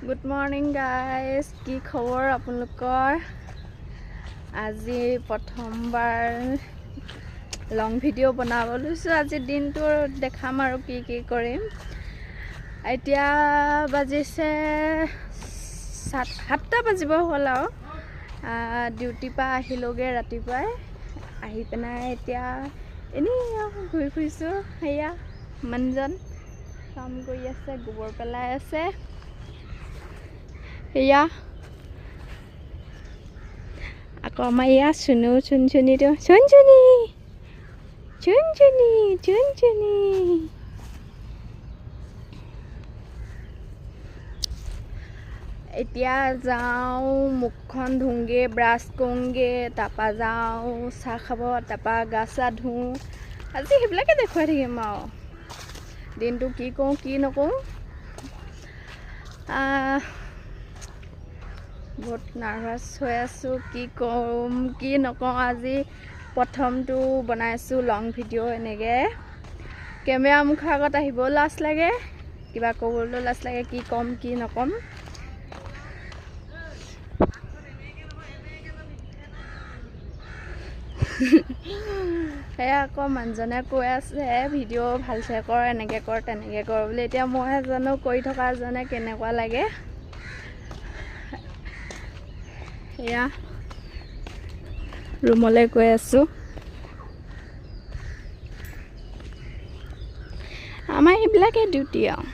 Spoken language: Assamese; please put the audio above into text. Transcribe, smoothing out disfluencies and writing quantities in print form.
গুড মৰ্ণিং গাইজ, কি খবৰ আপোনালোকৰ? আজি প্ৰথমবাৰ লং ভিডিঅ' বনাব লৈছোঁ। আজি দিনটো দেখাম আৰু কি কি কৰিম। এতিয়া বাজিছে 7টা বাজিব হ'ল আৰু ডিউটিৰ পৰা আহিলোগৈ ৰাতিপুৱাই। আহি পেলাই এতিয়া এনেই ঘূৰি ফুৰিছোঁ। সেয়া মানুহজন কাম কৰি আছে, গোবৰ পেলাই আছে। এয়া আকৌ আমাৰ এয়া চুনচুনিটো চুনচুনি এতিয়া যাওঁ, মুখখন ধুওঁগৈ, ব্ৰাছ কৰোঁগৈ, তাৰপৰা যাওঁ চাহ খাব, তাৰপৰা গা চা ধুওঁ। আজি সেইবিলাকে দেখুৱাই থাকিম আৰু দিনটো কি কৰোঁ কি নকৰোঁ। বহুত নাৰ্ভাছ হৈ আছোঁ, কি কৰোঁ কি নকৰোঁ। আজি প্ৰথমটো বনাইছোঁ লং ভিডিঅ'। এনেকৈ কেমেৰা মুখৰ আগত আহিবও লাজ লাগে, কিবা ক'বলৈও লাজ লাগে, কি ক'ম কি নক'ম। সেয়া আকৌ মানুহজনে কৈ আছে ভিডিঅ' ভালছে কৰ, এনেকৈ কৰ তেনেকৈ কৰ বুলি। এতিয়া মই জানো কৰি থকাজনে কেনেকুৱা লাগে। এয়া ৰুমলৈ গৈ আছোঁ। আমাৰ এইবিলাকে ডিউটি আৰু।